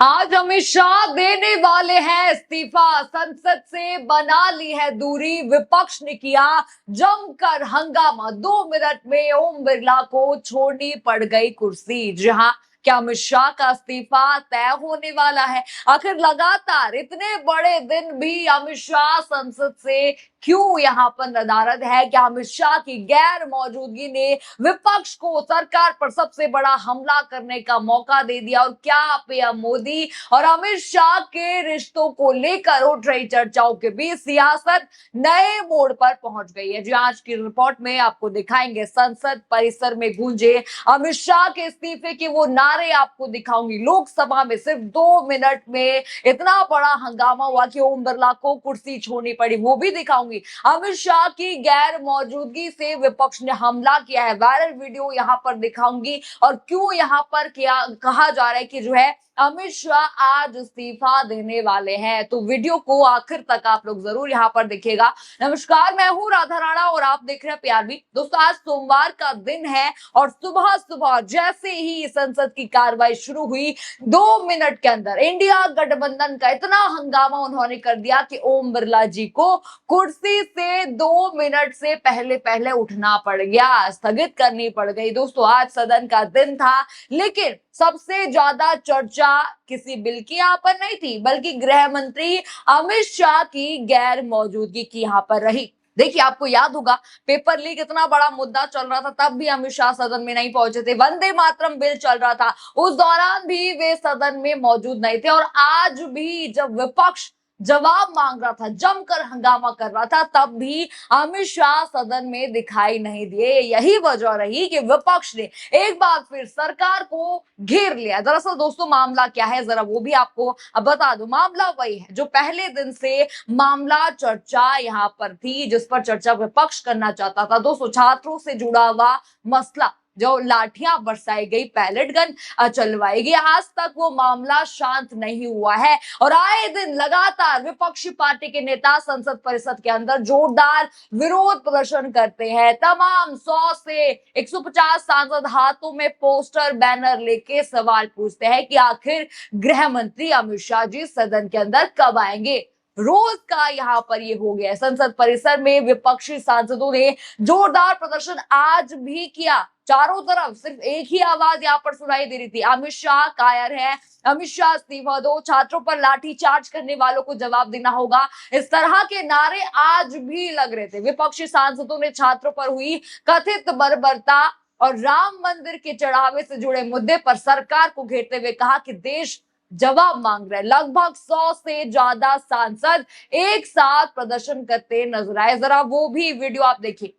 आज अमित शाह देने वाले हैं इस्तीफा, संसद से बना ली है दूरी। विपक्ष ने किया जमकर हंगामा, 2 मिनट में ओम बिरला को छोड़नी पड़ गई कुर्सी। जी हाँ, क्या अमित शाह का इस्तीफा तय होने वाला है? आखिर लगातार इतने बड़े दिन भी अमित शाह संसद से क्यों यहाँ पर नदारद है? क्या अमित शाह की गैर मौजूदगी ने विपक्ष को सरकार पर सबसे बड़ा हमला करने का मौका दे दिया? और क्या पीएम मोदी और अमित शाह के रिश्तों को लेकर उठ रही चर्चाओं के बीच सियासत नए मोड़ पर पहुंच गई है? जी, आज की रिपोर्ट में आपको दिखाएंगे संसद परिसर में गूंजे अमित शाह के इस्तीफे के वो नारे आपको दिखाऊंगी। लोकसभा में सिर्फ 2 मिनट में इतना बड़ा हंगामा हुआ कि ओम बिरला को कुर्सी छोड़नी पड़ी, वो भी दिखाऊंगी। अमित शाह की गैर मौजूदगी से विपक्ष ने हमला किया है, वायरल वीडियो यहां पर दिखाऊंगी। और क्यों यहां पर क्या कहा जा रहा है कि जो है अमित शाह आज इस्तीफा देने वाले हैं, तो वीडियो को आखिर तक आप लोग जरूर यहां पर देखिएगा। नमस्कार, मैं हूं राधा राणा और आप देख रहे हैं PRB। दोस्तों, आज सोमवार का दिन है और सुबह सुबह जैसे ही संसद की कार्रवाई शुरू हुई, 2 मिनट के अंदर इंडिया गठबंधन का इतना हंगामा उन्होंने कर दिया कि ओम बिरला जी को कुर्सी से 2 मिनट से पहले पहले उठना पड़ गया, स्थगित करनी पड़ गई। दोस्तों, आज सदन का दिन था, लेकिन सबसे ज्यादा चर्चा किसी बिल की यहाँ पर नहीं थी, बल्कि गृह मंत्री अमित शाह की गैर मौजूदगी की यहाँ पर रही। देखिए, आपको याद होगा पेपर लीक इतना बड़ा मुद्दा चल रहा था, तब भी अमित शाह सदन में नहीं पहुंचे थे। वंदे मातरम बिल चल रहा था, उस दौरान भी वे सदन में मौजूद नहीं थे। और आज भी जब विपक्ष जवाब मांग रहा था, जमकर हंगामा कर रहा था, तब भी अमित शाह सदन में दिखाई नहीं दिए। यही वजह रही कि विपक्ष ने एक बार फिर सरकार को घेर लिया। दरअसल दोस्तों, मामला क्या है जरा वो भी आपको बता दूं। मामला वही है जो पहले दिन से मामला चर्चा यहाँ पर थी, जिस पर चर्चा विपक्ष करना चाहता था। दोस्तों, छात्रों से जुड़ा हुआ मसला, जो लाठियां बरसाई गई, पैलेट गन चलवाई गई, आज तक वो मामला शांत नहीं हुआ है। और आए दिन लगातार विपक्षी पार्टी के नेता संसद परिसर के अंदर जोरदार विरोध प्रदर्शन करते हैं। तमाम 100 से 150 सांसद हाथों में पोस्टर बैनर लेके सवाल पूछते हैं कि आखिर गृह मंत्री अमित शाह जी सदन के अंदर कब आएंगे। रोज का यहाँ पर ये हो गया। संसद परिसर में विपक्षी सांसदों ने जोरदार प्रदर्शन आज भी किया। चारों तरफ सिर्फ एक ही आवाज यहाँ पर सुनाई दे रही थी, अमित शाह कायर है, अमित शाह इस्तीफा दो, छात्रों पर लाठी चार्ज करने वालों को जवाब देना होगा। इस तरह के नारे आज भी लग रहे थे। विपक्षी सांसदों ने छात्रों पर हुई कथित बर्बरता और राम मंदिर के चढ़ावे से जुड़े मुद्दे पर सरकार को घेरते हुए कहा कि देश जवाब मांग रहे हैं। लगभग 100 से ज्यादा सांसद एक साथ प्रदर्शन करते नजर आए। जरा वो भी वीडियो आप देखिए।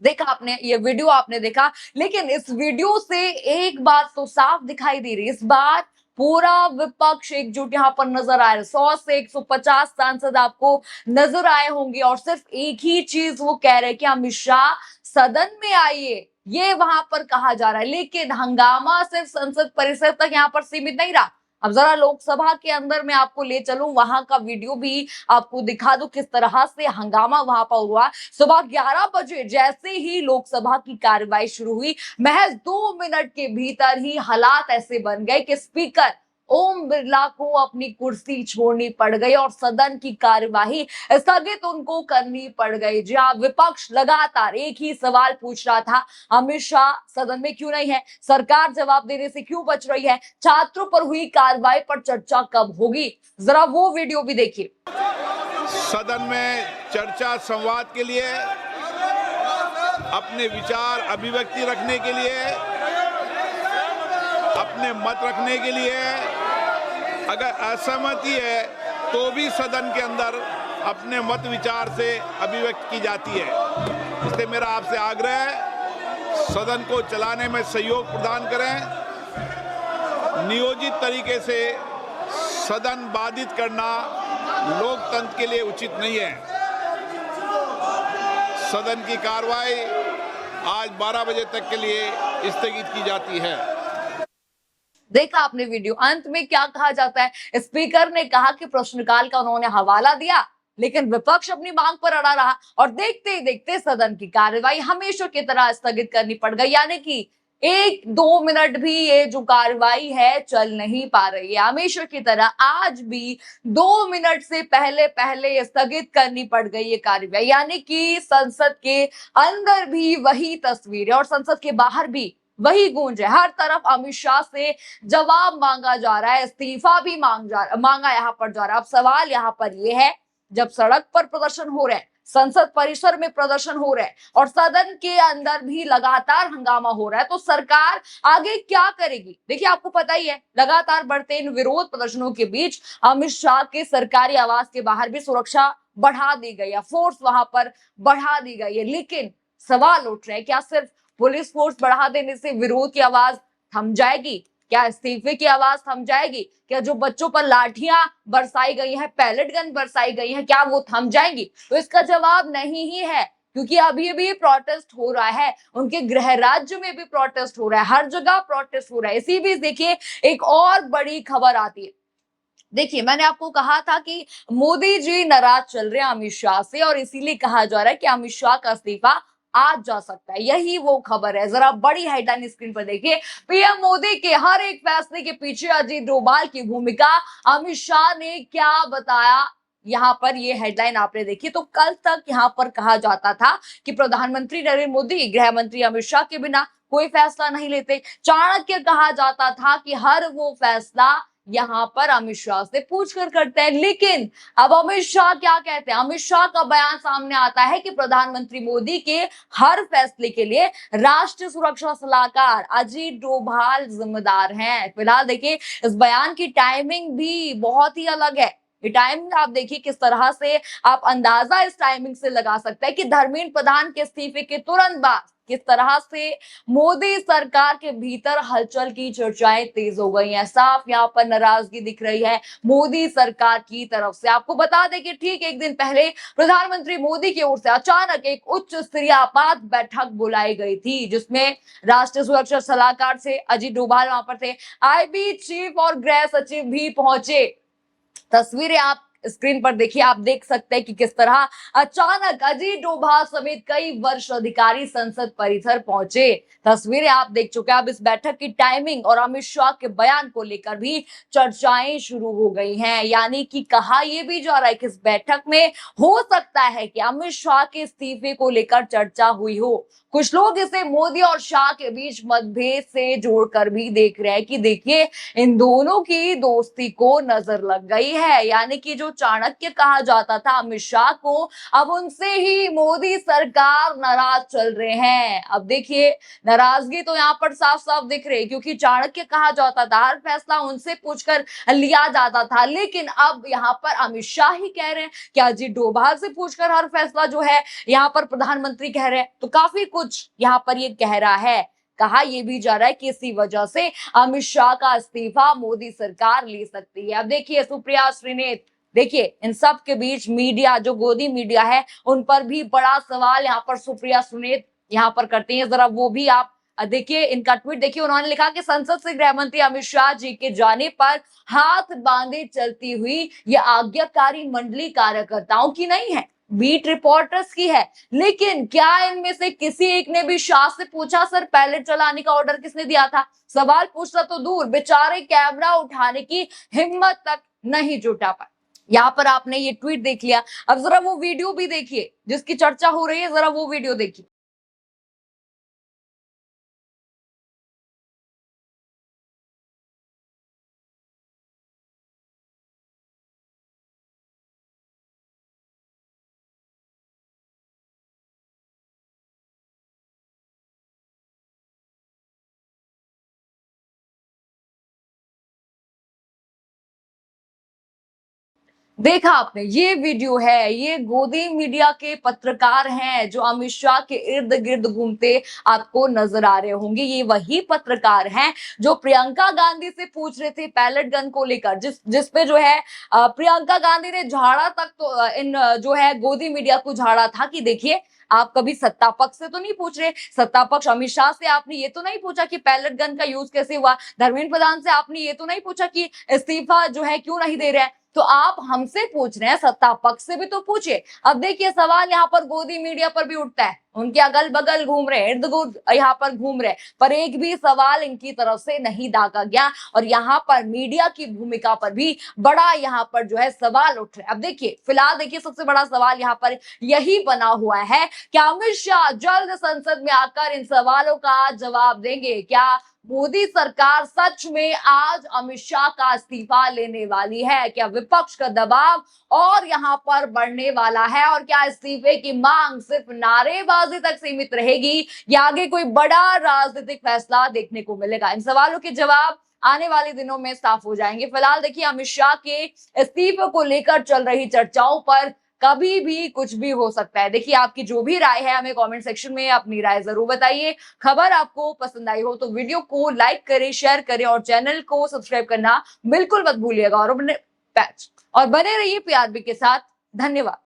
देखा आपने, ये वीडियो आपने देखा, लेकिन इस वीडियो से एक बात तो साफ दिखाई दे रही है, इस बार पूरा विपक्ष एकजुट यहाँ पर नजर आ रहा है। 100 से 150 सांसद आपको नजर आए होंगे और सिर्फ एक ही चीज वो कह रहे हैं कि अमित शाह सदन में आइए, ये वहां पर कहा जा रहा है। लेकिन हंगामा सिर्फ संसद परिसर तक यहाँ पर सीमित नहीं रहा। अब जरा लोकसभा के अंदर मैं आपको ले चलूं, वहां का वीडियो भी आपको दिखा दूं किस तरह से हंगामा वहां पर हुआ। सुबह 11 बजे जैसे ही लोकसभा की कार्रवाई शुरू हुई, महज 2 मिनट के भीतर ही हालात ऐसे बन गए कि स्पीकर ओम बिरला को अपनी कुर्सी छोड़नी पड़ गई और सदन की कार्यवाही स्थगित उनको करनी पड़ गई। जहां विपक्ष लगातार एक ही सवाल पूछ रहा था, अमित शाह सदन में क्यों नहीं है, सरकार जवाब देने से क्यों बच रही है, छात्रों पर हुई कार्रवाई पर चर्चा कब होगी। जरा वो वीडियो भी देखिए। सदन में चर्चा संवाद के लिए, अपने विचार अभिव्यक्ति रखने के लिए, अपने मत रखने के लिए, अगर असहमति है तो भी सदन के अंदर अपने मत विचार से अभिव्यक्त की जाती है। इसलिए मेरा आपसे आग्रह है, सदन को चलाने में सहयोग प्रदान करें। नियोजित तरीके से सदन बाधित करना लोकतंत्र के लिए उचित नहीं है। सदन की कार्रवाई आज 12 बजे तक के लिए स्थगित की जाती है। देखा आपने वीडियो, अंत में क्या कहा जाता है? स्पीकर ने कहा कि प्रश्नकाल का उन्होंने हवाला दिया, लेकिन विपक्ष अपनी मांग पर अड़ा रहा और देखते ही देखते सदन की कार्यवाही हमेशा की तरह स्थगित करनी पड़ गई। यानी कि 1-2 मिनट भी ये जो कार्यवाही है चल नहीं पा रही है। हमेशा की तरह आज भी 2 मिनट से पहले पहले स्थगित करनी पड़ गई ये कार्यवाही। यानी कि संसद के अंदर भी वही तस्वीर है और संसद के बाहर भी वही गूंज है। हर तरफ अमित शाह से जवाब मांगा जा रहा है, इस्तीफा भी मांगा यहाँ पर जा रहा है। अब सवाल यहाँ पर यह है, जब सड़क पर प्रदर्शन हो रहे हैं, संसद परिसर में प्रदर्शन हो रहे हैं और सदन के अंदर भी लगातार हंगामा हो रहा है, तो सरकार आगे क्या करेगी? देखिए, आपको पता ही है, लगातार बढ़ते इन विरोध प्रदर्शनों के बीच अमित शाह के सरकारी आवास के बाहर भी सुरक्षा बढ़ा दी गई है, फोर्स वहां पर बढ़ा दी गई है। लेकिन सवाल उठ रहे हैं, क्या सिर्फ पुलिस फोर्स बढ़ा देने से विरोध की आवाज थम जाएगी? क्या इस्तीफे की आवाज थम जाएगी? क्या जो बच्चों पर लाठियां बरसाई गई हैं, पैलेट गन बरसाई गई हैं, क्या वो थम जाएंगी? तो इसका जवाब नहीं ही है, क्योंकि अभी भी प्रोटेस्ट हो रहा है, उनके गृह राज्य में भी प्रोटेस्ट हो रहा है, हर जगह प्रोटेस्ट हो रहा है। इसी बीच देखिए, एक और बड़ी खबर आती है। देखिए, मैंने आपको कहा था कि मोदी जी नाराज चल रहे हैं अमित शाह से और इसीलिए कहा जा रहा है कि अमित शाह का इस्तीफा आज जा सकता है। यही वो खबर है। जरा बड़ी हेडलाइन स्क्रीन पर देखिए, पीएम मोदी के हर एक फैसले के पीछे अजीत डोभाल की भूमिका, अमित शाह ने क्या बताया? यहाँ पर ये हेडलाइन आपने देखी। तो कल तक यहाँ पर कहा जाता था कि प्रधानमंत्री नरेंद्र मोदी गृह मंत्री अमित शाह के बिना कोई फैसला नहीं लेते। चाणक्य कहा जाता था कि हर वो फैसला यहाँ पर अमित शाह से पूछकर करते हैं। लेकिन अब अमित शाह क्या कहते हैं? अमित शाह का बयान सामने आता है कि प्रधानमंत्री मोदी के हर फैसले के लिए राष्ट्रीय सुरक्षा सलाहकार अजीत डोभाल जिम्मेदार हैं। फिलहाल देखिए, इस बयान की टाइमिंग भी बहुत ही अलग है। ये टाइमिंग आप देखिए किस तरह से, आप अंदाजा इस टाइमिंग से लगा सकते हैं कि धर्मेंद्र प्रधान के इस्तीफे के तुरंत बाद किस तरह से मोदी सरकार के भीतर हलचल की चर्चाएं तेज हो गई हैं। साफ यहाँ पर नाराजगी दिख रही है मोदी सरकार की तरफ से। आपको बता दें कि ठीक एक दिन पहले प्रधानमंत्री मोदी की ओर से अचानक एक उच्च स्तरीय आपात बैठक बुलाई गई थी, जिसमें राष्ट्रीय सुरक्षा सलाहकार से अजीत डोभाल वहां पर थे, आईबी चीफ और गृह सचिव भी पहुंचे। तस्वीरें आप स्क्रीन पर देखिए, आप देख सकते हैं कि किस तरह अचानक अजीत डोभाल समेत कई वरिष्ठ अधिकारी संसद परिसर पहुंचे। तस्वीरें आप देख चुके हैं। अब इस बैठक की टाइमिंग और अमित शाह के बयान को लेकर भी चर्चाएं शुरू हो गई हैं। यानी कि कहा यह भी जा रहा है कि इस बैठक में हो सकता है कि अमित शाह के इस्तीफे को लेकर चर्चा हुई हो। कुछ लोग इसे मोदी और शाह के बीच मतभेद से जोड़कर भी देख रहे हैं कि देखिए, इन दोनों की दोस्ती को नजर लग गई है। यानी कि जो चाणक्य कहा जाता था अमित शाह को, अब उनसे ही मोदी सरकार नाराज चल रहे हैं। अब देखिए, नाराजगी तो यहाँ पर साफ साफ दिख रही है, क्योंकि चाणक्य कहा जाता था, हर फैसला उनसे पूछकर लिया जाता था। लेकिन अब यहाँ पर अमित शाह ही कह रहे हैं कि अजीत डोभाल से पूछकर हर फैसला जो है यहाँ पर प्रधानमंत्री कह रहे हैं। तो काफी कुछ यहाँ पर ये कह रहा है। कहा यह भी जा रहा है कि इसी वजह से अमित शाह का इस्तीफा मोदी सरकार ले सकती है। अब देखिए, सुप्रिया श्रीनेत, देखिए इन सब के बीच मीडिया, जो गोदी मीडिया है, उन पर भी बड़ा सवाल यहाँ पर सुप्रिया श्रीनेत यहाँ पर करती हैं। जरा वो भी आप देखिए, इनका ट्वीट देखिए। उन्होंने लिखा कि संसद से गृह मंत्री अमित शाह जी के जाने पर हाथ बांधे चलती हुई ये आज्ञाकारी मंडली कार्यकर्ताओं की नहीं है, बीट रिपोर्टर्स की है। लेकिन क्या इनमें से किसी एक ने भी शाह से पूछा, सर पैलेट चलाने का ऑर्डर किसने दिया था? सवाल पूछना तो दूर, बेचारे कैमरा उठाने की हिम्मत तक नहीं जुटा पाए। यहाँ पर आपने ये ट्वीट देख लिया। अब जरा वो वीडियो भी देखिए जिसकी चर्चा हो रही है, जरा वो वीडियो देखिए। देखा आपने, ये वीडियो है, ये गोदी मीडिया के पत्रकार हैं जो अमित शाह के इर्द गिर्द घूमते आपको नजर आ रहे होंगे। ये वही पत्रकार हैं जो प्रियंका गांधी से पूछ रहे थे पैलेट गन को लेकर, जिस पे जो है प्रियंका गांधी ने झाड़ा तक तो जो है गोदी मीडिया को झाड़ा था कि देखिए आप कभी सत्ता पक्ष से तो नहीं पूछ रहे, सत्ता पक्ष अमित शाह से आपने ये तो नहीं पूछा कि पैलेट गन का यूज कैसे हुआ, धर्मेंद्र प्रधान से आपने ये तो नहीं पूछा कि इस्तीफा जो है क्यों नहीं दे रहे हैं, तो आप हमसे पूछ रहे हैं, सत्ता पक्ष से भी तो पूछिए। अब देखिए सवाल यहाँ पर गोदी मीडिया पर भी उठता है, उनके अगल बगल घूम रहे हैं, इर्द गिर्द यहाँ पर घूम रहे हैं, पर एक भी सवाल इनकी तरफ से नहीं दागा गया और यहाँ पर मीडिया की भूमिका पर भी बड़ा यहाँ पर जो है सवाल उठ रहे हैं। अब देखिए फिलहाल देखिए सबसे बड़ा सवाल यहाँ पर यही बना हुआ है कि अमित शाह जल्द संसद में आकर इन सवालों का जवाब देंगे। क्या मोदी सरकार सच में आज अमित शाह का इस्तीफा लेने वाली है? क्या विपक्ष का दबाव और यहाँ पर बढ़ने वाला है और क्या इस्तीफे की मांग सिर्फ नारेबाजी तक सीमित रहेगी या आगे कोई बड़ा राजनीतिक फैसला देखने को मिलेगा? इन सवालों के जवाब आने वाले दिनों में साफ हो जाएंगे। फिलहाल देखिए अमित शाह के इस्तीफे को लेकर चल रही चर्चाओं पर कभी भी कुछ भी हो सकता है। देखिए आपकी जो भी राय है हमें कमेंट सेक्शन में अपनी राय जरूर बताइए। खबर आपको पसंद आई हो तो वीडियो को लाइक करें, शेयर करें और चैनल को सब्सक्राइब करना बिल्कुल मत भूलिएगा और बने रहिए पीआरबी के साथ। धन्यवाद।